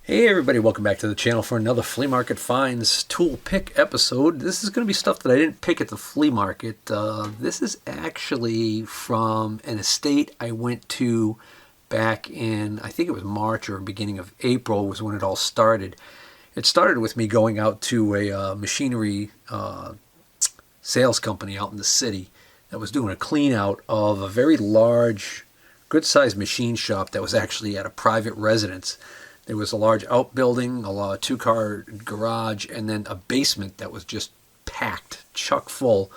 Hey everybody, welcome back to the channel for another flea market finds tool pick episode. This is going to be stuff that I didn't pick at the flea market. This is actually from an estate I went to back in, I think it was March or beginning of April was when it all started. It started with me going out to a machinery sales company out in the city that was doing a clean out of a very large, good-sized machine shop that was actually at a private residence. There was a large outbuilding, a two-car garage, and then a basement that was just packed, chock full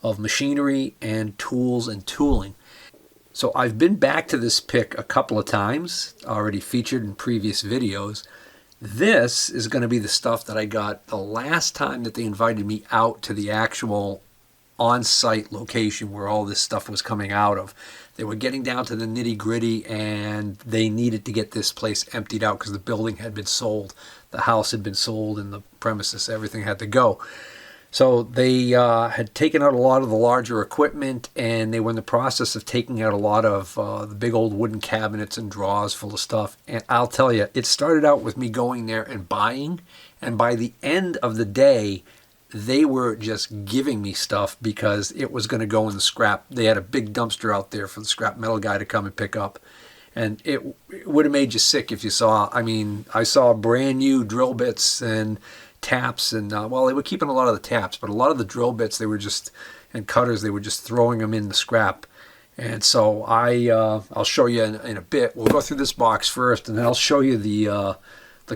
of machinery and tools and tooling. So I've been back to this pick a couple of times, already featured in previous videos. This is going to be the stuff that I got the last time that they invited me out to the actual on-site location where all this stuff was coming out of. They were getting down to the nitty-gritty, and they needed to get this place emptied out because the building had been sold. The house had been sold, and the premises, everything had to go. So they had taken out a lot of the larger equipment, and they were in the process of taking out a lot of the big old wooden cabinets and drawers full of stuff. And I'll tell you, it started out with me going there and buying, and by the end of the day, they were just giving me stuff because it was going to go in the scrap. They had a big dumpster out there for the scrap metal guy to come and pick up. And it would have made you sick if you saw, I saw brand new drill bits and taps and, well, they were keeping a lot of the taps, but a lot of the drill bits, and cutters, they were just throwing them in the scrap. And so I'll show you in a bit. We'll go through this box first, and then I'll show you the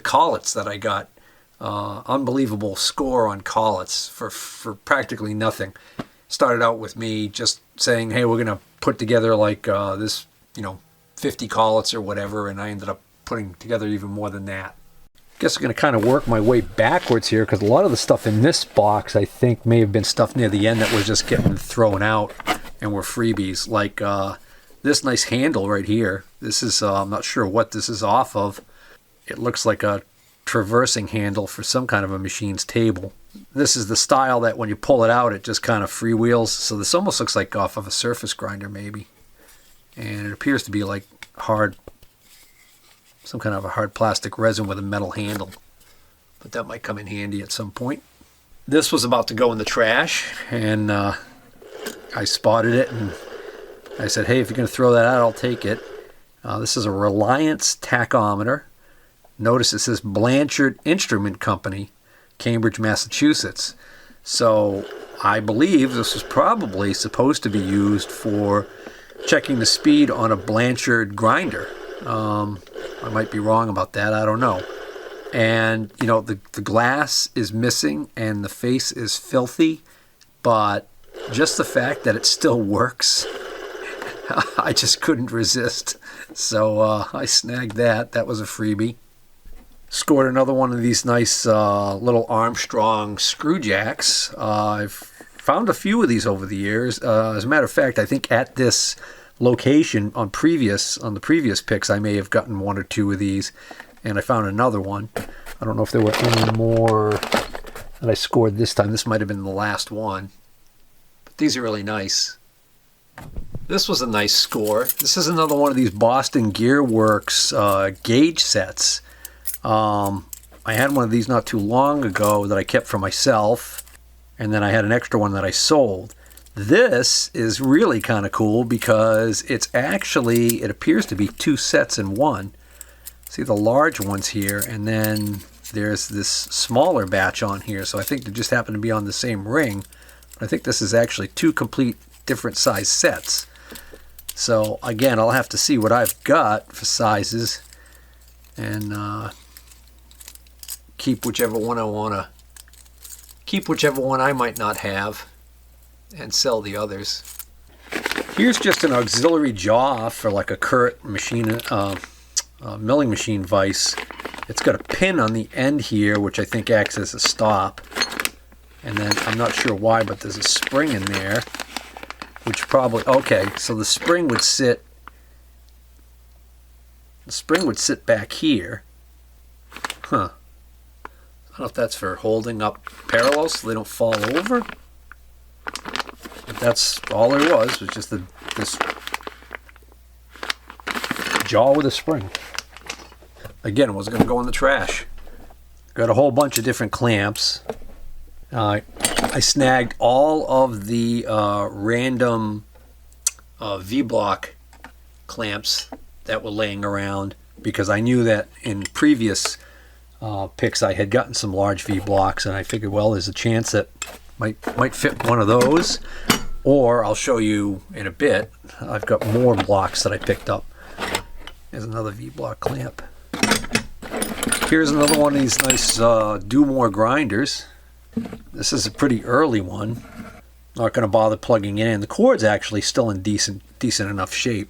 collets that I got. Unbelievable score on collets for practically nothing. Started out with me just saying, hey, we're going to put together like this, 50 collets or whatever, and I ended up putting together even more than that. Guess I'm going to kind of work my way backwards here because a lot of the stuff in this box I think may have been stuff near the end that was just getting thrown out and were freebies. Like this nice handle right here. This is, I'm not sure what this is off of. It looks like a traversing handle for some kind of a machine's table. This is the style that when you pull it out, it just kind of freewheels. So this almost looks like off of a surface grinder maybe. And it appears to be like some kind of a hard plastic resin with a metal handle. But that might come in handy at some point. This was about to go in the trash, and I spotted it, and I said, hey, if you're going to throw that out, I'll take it. This is a Reliance tachometer. Notice it says Blanchard Instrument Company, Cambridge, Massachusetts. So I believe this was probably supposed to be used for checking the speed on a Blanchard grinder. I might be wrong about that. I don't know. And, the glass is missing and the face is filthy, but just the fact that it still works, I just couldn't resist. So I snagged that. That was a freebie. Scored another one of these nice little Armstrong screw jacks. I've found a few of these over the years. As a matter of fact, I think at this location on the previous picks, I may have gotten one or two of these, and I found another one. I don't know if there were any more that I scored this time. This might have been the last one. But these are really nice. This was a nice score. This is another one of these Boston Gear Works gauge sets. I had one of these not too long ago that I kept for myself, and then I had an extra one that I sold. This is really kind of cool because it appears to be two sets in one. See the large ones here, and then there's this smaller batch on here, so I think they just happen to be on the same ring. But I think this is actually two complete different size sets. So again, I'll have to see what I've got for sizes, and keep whichever one I might not have, and sell the others. Here's just an auxiliary jaw for like a Kurt machine, milling machine vise. It's got a pin on the end here, which I think acts as a stop. And then I'm not sure why, but there's a spring in there, which probably, okay, so the spring would sit back here. Huh. I don't know if that's for holding up parallels so they don't fall over. But that's all there was just this jaw with a spring. again, was going to go in the trash. Got a whole bunch of different clamps. I snagged all of the random V-block clamps that were laying around because I knew that in previous picks I had gotten some large V-blocks, and I figured, well, there's a chance that might fit one of those, or I'll show you in a bit. I've got more blocks that I picked up. Here's another V-block clamp. Here's another one of these nice do-more grinders. This is a pretty early one. Not going to bother plugging it in. The cord's actually still in decent enough shape.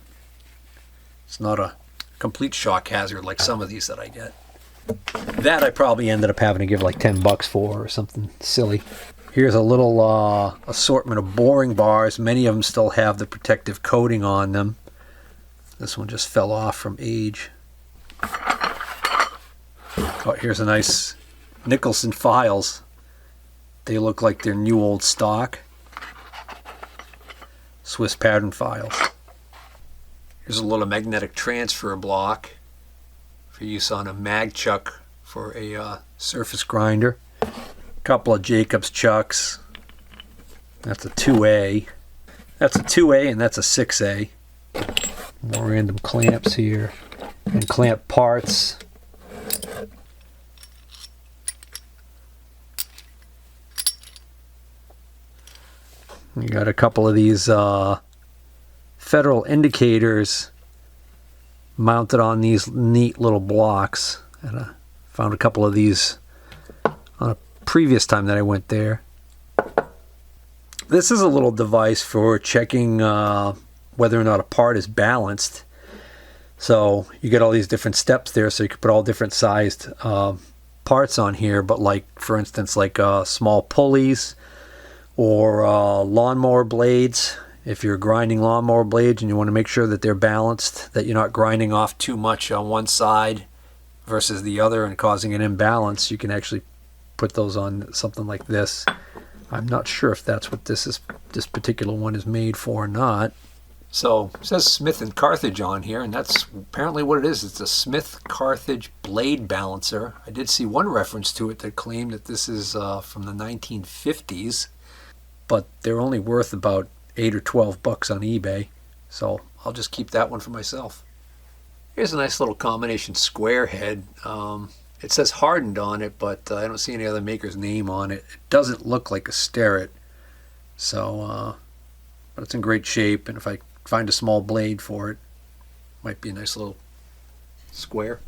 It's not a complete shock hazard like some of these that I get. That I probably ended up having to give like $10 for or something silly. Here's a little assortment of boring bars. Many of them still have the protective coating on them. This one just fell off from age. Oh, here's a nice Nicholson files. They look like they're new old stock. Swiss pattern files. Here's a little magnetic transfer block for use on a mag chuck for a surface grinder. A couple of Jacobs chucks. That's a 2A. That's a 2A and that's a 6A. More random clamps here and clamp parts. You got a couple of these federal indicators mounted on these neat little blocks. And I found a couple of these on a previous time that I went there. This is a little device for checking whether or not a part is balanced. So you get all these different steps there, so you can put all different sized parts on here. But like, for instance, like small pulleys, or lawnmower blades. If you're grinding lawnmower blades and you want to make sure that they're balanced, that you're not grinding off too much on one side versus the other and causing an imbalance, you can actually put those on something like this. I'm not sure if that's what this particular one is made for or not. So it says Smith and Carthage on here, and that's apparently what it is. It's a Smith Carthage blade balancer. I did see one reference to it that claimed that this is from the 1950s. But they're only worth about $8 or $12 on eBay, so I'll just keep that one for myself. Here's a nice little combination square head. It says hardened on it, but I don't see any other maker's name on it. It doesn't look like a Starrett, so but it's in great shape, and if I find a small blade for it, might be a nice little square.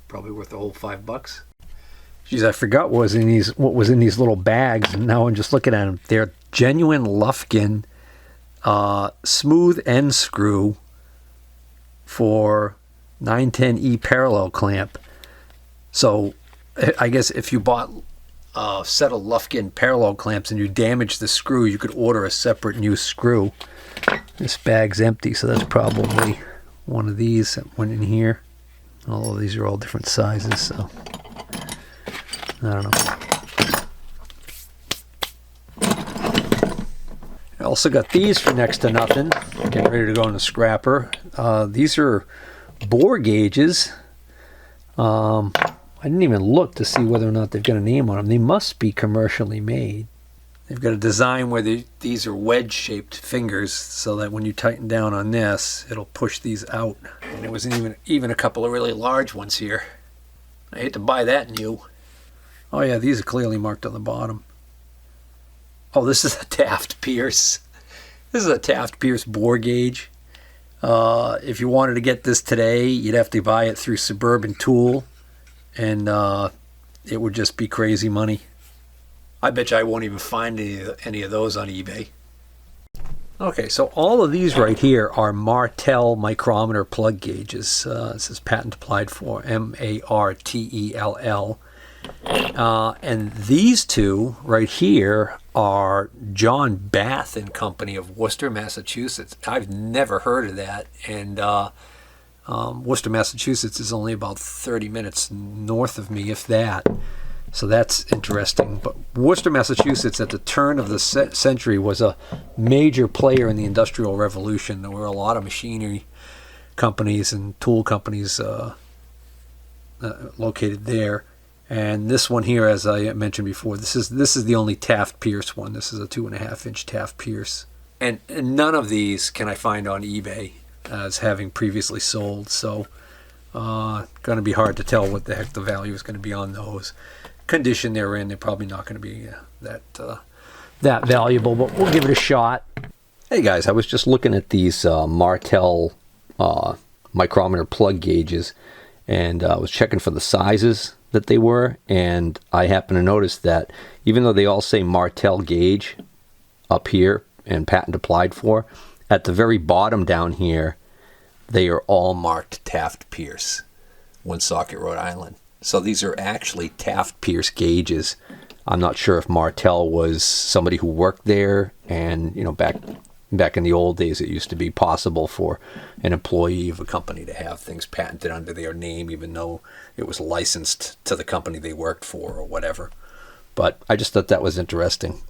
Probably worth the whole $5. Geez, I forgot what was in these little bags, and now I'm just looking at them. They're genuine Lufkin smooth end screw for 910E parallel clamp. So I guess if you bought a set of Lufkin parallel clamps and you damaged the screw, you could order a separate new screw. This bag's empty, so that's probably one of these that went in here. Although these are all different sizes, so I don't know. I also got these for next to nothing. Getting ready to go in the scrapper. These are bore gauges. I didn't even look to see whether or not they've got a name on them. They must be commercially made. They've got a design where these are wedge-shaped fingers, so that when you tighten down on this, it'll push these out. And there was even a couple of really large ones here. I hate to buy that new. Oh yeah, these are clearly marked on the bottom. Oh, this is a Taft Pierce. This is a Taft Pierce bore gauge. If you wanted to get this today, you'd have to buy it through Suburban Tool, and it would just be crazy money. I bet you I won't even find any of those on eBay. Okay, so all of these right here are Martell micrometer plug gauges. This is patent applied for, Martell. And these two right here are John Bath and Company of Worcester, Massachusetts. I've never heard of that, and Worcester, Massachusetts is only about 30 minutes north of me, if that. So that's interesting. But Worcester, Massachusetts, at the turn of the century, was a major player in the Industrial Revolution. There were a lot of machinery companies and tool companies located there. And this one here, as I mentioned before, this is the only Taft Pierce one. This is a 2.5-inch Taft Pierce. And none of these can I find on eBay as having previously sold. So going to be hard to tell what the heck the value is going to be on those. Condition they're in, they're probably not going to be that valuable, but we'll give it a shot. Hey guys, I was just looking at these Martel micrometer plug gauges, and I was checking for the sizes that they were, and I happened to notice that even though they all say Martel gauge up here and patent applied for, at the very bottom down here they are all marked Taft Pierce, Woonsocket, Rhode Island. So these are actually Taft Pierce gauges. I'm not sure if Martel was somebody who worked there, and back in the old days it used to be possible for an employee of a company to have things patented under their name even though it was licensed to the company they worked for or whatever. But I just thought that was interesting.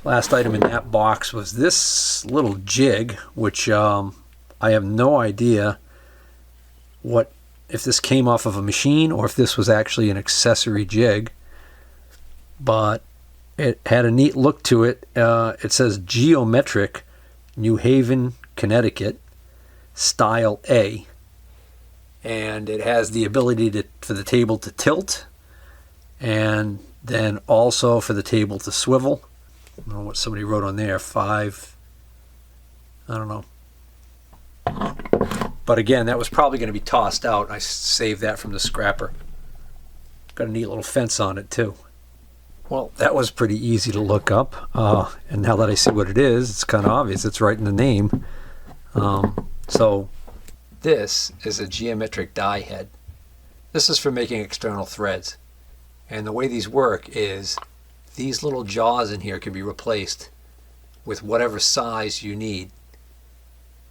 Last item in that box was this little jig, which I have no idea if this came off of a machine or if this was actually an accessory jig, but it had a neat look to it. It says Geometric, New Haven, Connecticut, Style A. And it has the ability for the table to tilt, and then also for the table to swivel. I don't know what somebody wrote on there, 5, I don't know. But again, that was probably going to be tossed out. I saved that from the scrapper. Got a neat little fence on it too. Well, that was pretty easy to look up, and now that I see what it is, it's kind of obvious. It's right in the name. So this is a geometric die head. This is for making external threads. And the way these work is these little jaws in here can be replaced with whatever size you need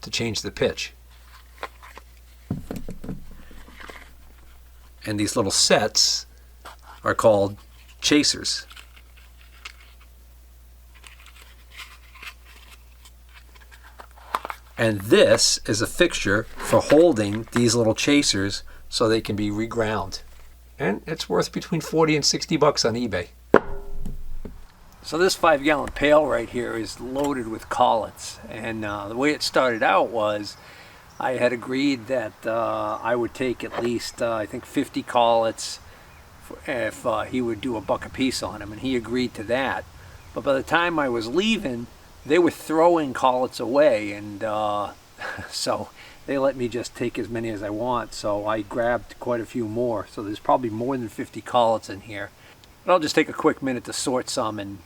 to change the pitch. And these little sets are called chasers. And this is a fixture for holding these little chasers so they can be reground. And it's worth between 40 and 60 bucks on eBay. So this 5-gallon pail right here is loaded with collets. And the way it started out was I had agreed that I would take at least, I think, 50 collets if he would do $1 a piece on them, and he agreed to that. But by the time I was leaving, they were throwing collets away, and so they let me just take as many as I want. So I grabbed quite a few more. So there's probably more than 50 collets in here. But I'll just take a quick minute to sort some and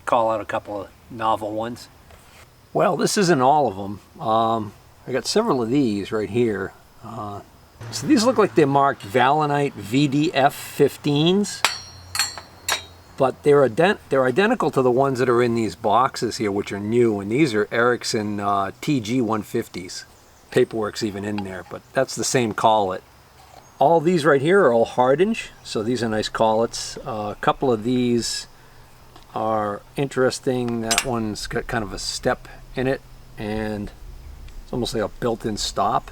call out a couple of novel ones. Well, this isn't all of them. I got several of these right here. So these look like they're marked Valinite VDF 15s, but they're identical to the ones that are in these boxes here, which are new, and these are Ericsson TG 150s. Paperwork's even in there, but that's the same collet. All these right here are all hard-inch, so these are nice collets. A couple of these are interesting. That one's got kind of a step in it, and it's almost like a built-in stop.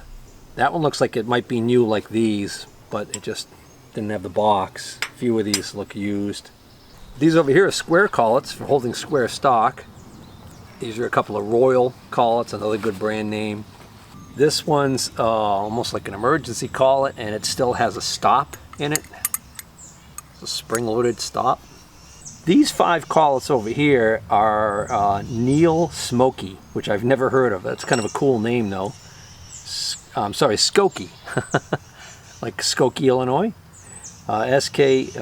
That one looks like it might be new like these, but it just didn't have the box. A few of these look used. These over here are square collets for holding square stock. These are a couple of Royal collets, another good brand name. This one's almost like an emergency collet, and it still has a stop in it. It's a spring-loaded stop. These 5 collets over here are Neil Smoky, which I've never heard of. That's kind of a cool name though. I'm sorry, Skokie, like Skokie, Illinois. S-K-O-K-I-E.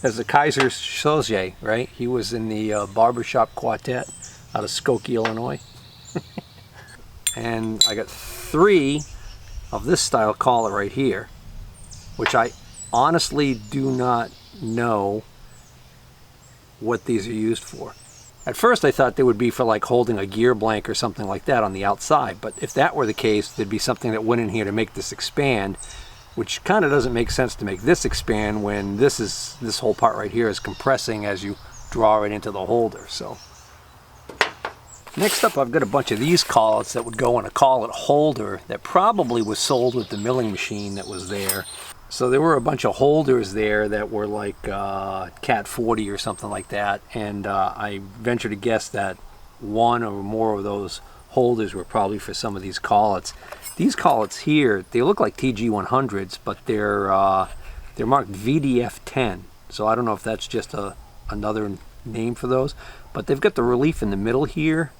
That's the Kaiser Soze, right? He was in the barbershop quartet out of Skokie, Illinois. And I got 3 of this style collet right here, which I honestly do not know what these are used for. At first I thought they would be for like holding a gear blank or something like that on the outside, but if that were the case, there'd be something that went in here to make this expand, which kind of doesn't make sense to make this expand when this whole part right here is compressing as you draw it into the holder. So Next up, I've got a bunch of these collets that would go in a collet holder that probably was sold with the milling machine that was there. So there were a bunch of holders there that were like Cat 40 or something like that, and I venture to guess that one or more of those holders were probably for some of these collets. These collets here, they look like TG100s, but they're marked VDF10. So I don't know if that's just another name for those, but they've got the relief in the middle here.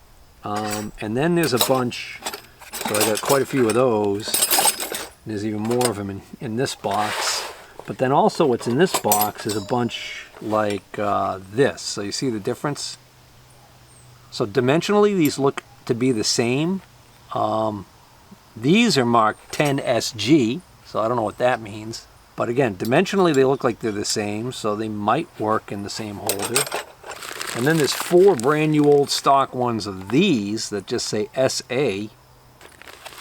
And then there's a bunch, so I got quite a few of those. There's even more of them in this box. But then also what's in this box is a bunch like this. So you see the difference? So dimensionally, these look to be the same. These are marked 10SG, so I don't know what that means. But again, dimensionally, they look like they're the same, so they might work in the same holder. And then there's 4 brand new old stock ones of these that just say SA.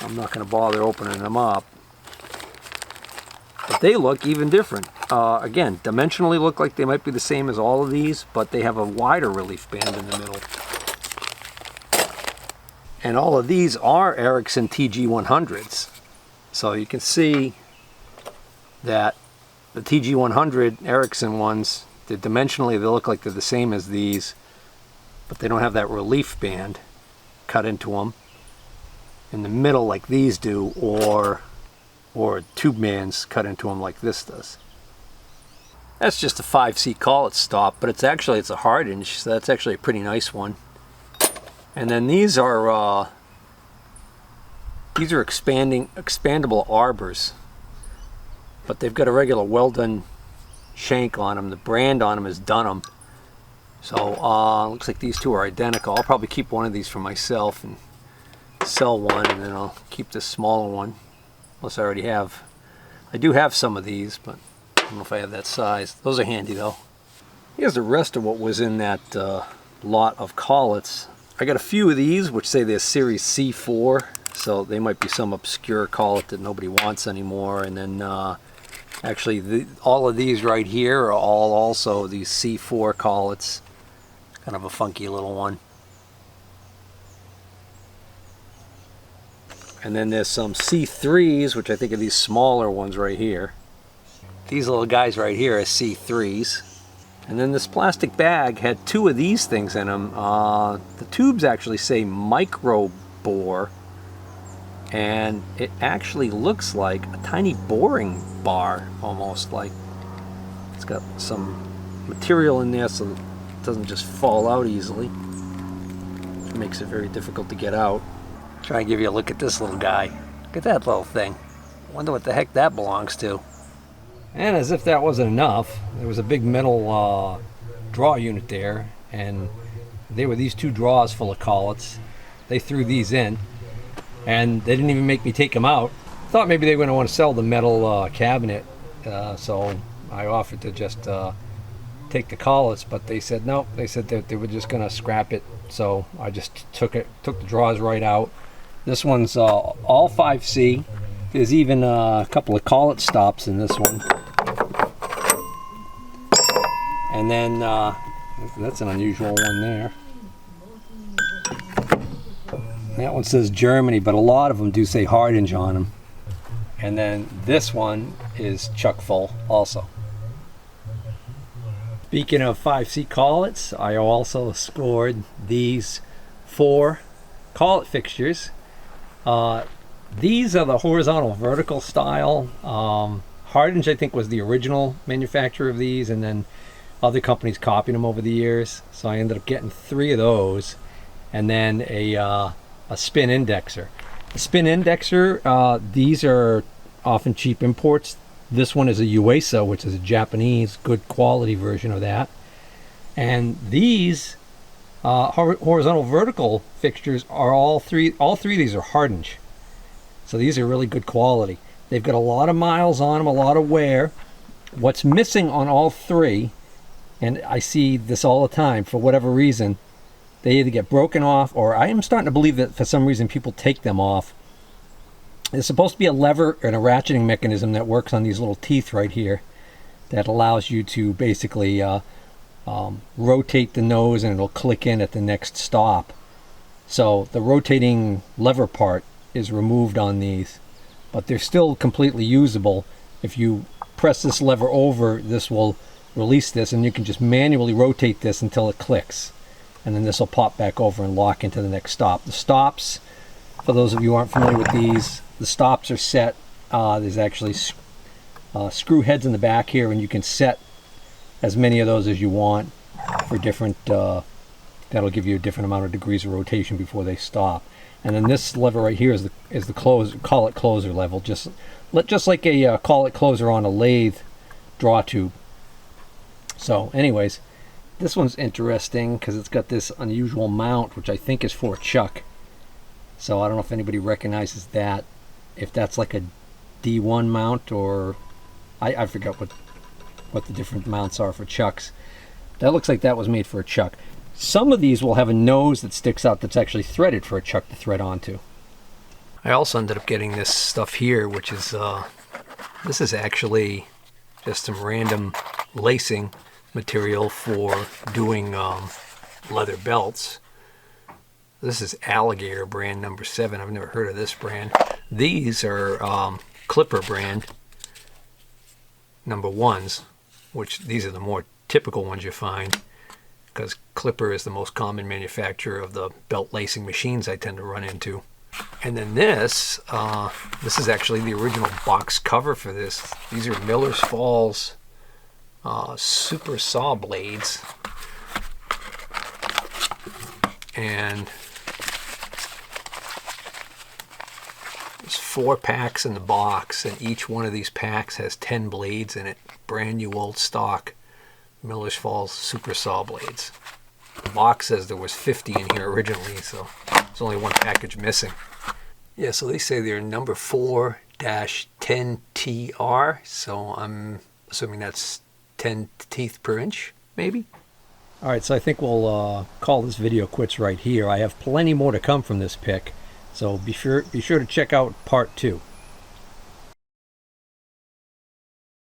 I'm not going to bother opening them up. But they look even different. Again, dimensionally look like they might be the same as all of these, but they have a wider relief band in the middle. And all of these are Ericsson TG100s. So you can see that the TG100 Ericsson ones, dimensionally they look like they're the same as these, but they don't have that relief band cut into them in the middle like these do, or tube bands cut into them like this does. That's just a 5C collet stop, but it's a hard hinge, so that's actually a pretty nice one. And then these are expandable arbors, but they've got a regular well done shank on them. The brand on them is Dunham. So looks like these two are identical. I'll probably keep one of these for myself and sell one, and then I'll keep this smaller one, unless I do have some of these, but I don't know if I have that size. Those are handy though. Here's the rest of what was in that lot of collets. I got a few of these which say they're Series C4, so they might be some obscure collet that nobody wants anymore. And then actually all of these right here are all also these C4 collets. Kind of a funky little one. And then there's some C3s, which I think are these smaller ones right here. These little guys right here are C3s. And then this plastic bag had 2 of these things in them. The tubes actually say micro bore, and it actually looks like a tiny boring bar, almost like it's got some material in there so it doesn't just fall out easily, which makes it very difficult to get out. Try and give you a look at this little guy. Look at that little thing. Wonder what the heck that belongs to. And as if that wasn't enough, there was a big metal draw unit there, and there were these 2 drawers full of collets. They threw these in, and they didn't even make me take them out. Thought maybe they were going to want to sell the metal cabinet, so I offered to just take the collets, but they said no. They said that they were just going to scrap it, so I just took the drawers right out. This one's all 5C. There's even a couple of collet stops in this one. And then, that's an unusual one there. That one says Germany, but a lot of them do say hard hinge on them. And then this one is chuck full also. Speaking of 5C collets, I also scored these 4 collet fixtures. These are the horizontal vertical style. Hardinge, I think, was the original manufacturer of these, and then other companies copied them over the years. So I ended up getting 3 of those, and then a spin indexer. The spin indexer, these are often cheap imports. This one is a Uesa, which is a Japanese good quality version of that. And these horizontal vertical fixtures are all three of these are Hardinge. So these are really good quality. They've got a lot of miles on them, a lot of wear. What's missing on all 3, and I see this all the time for whatever reason, they either get broken off, or I am starting to believe that for some reason people take them off. There's supposed to be a lever and a ratcheting mechanism that works on these little teeth right here that allows you to basically rotate the nose, and it'll click in at the next stop. So the rotating lever part is removed on these, but they're still completely usable. If you press this lever over, this will release this, and you can just manually rotate this until it clicks, and then this will pop back over and lock into the next stop. The stops, for those of you who aren't familiar with these, the stops are set. There's actually screw heads in the back here, and you can set as many of those as you want for different, that'll give you a different amount of degrees of rotation before they stop. And then this lever right here is the close, call it closer level, just like a call it closer on a lathe draw tube. So anyways, this one's interesting because it's got this unusual mount, which I think is for a chuck. So I don't know if anybody recognizes that, if that's like a D1 mount, or I forgot what the different mounts are for chucks. That looks like that was made for a chuck. Some of these will have a nose that sticks out that's actually threaded for a chuck to thread onto. I also ended up getting this stuff here, which is this is actually just some random lacing material for doing leather belts. This is Alligator brand number 7. I've never heard of this brand. These are Clipper brand number 1s, which these are the more typical ones you find, because Clipper is the most common manufacturer of the belt lacing machines I tend to run into. And then this is actually the original box cover for this. These are Miller's Falls super saw blades, and there's 4 packs in the box, and each one of these packs has 10 blades in it. Brand new old stock Miller's Falls super saw blades. The box says there was 50 in here originally, so there's only one package missing. Yeah, so they say they're number 4-10TR, so I'm assuming that's 10 teeth per inch, maybe? Alright, so I think we'll call this video quits right here. I have plenty more to come from this pick, so be sure to check out part 2.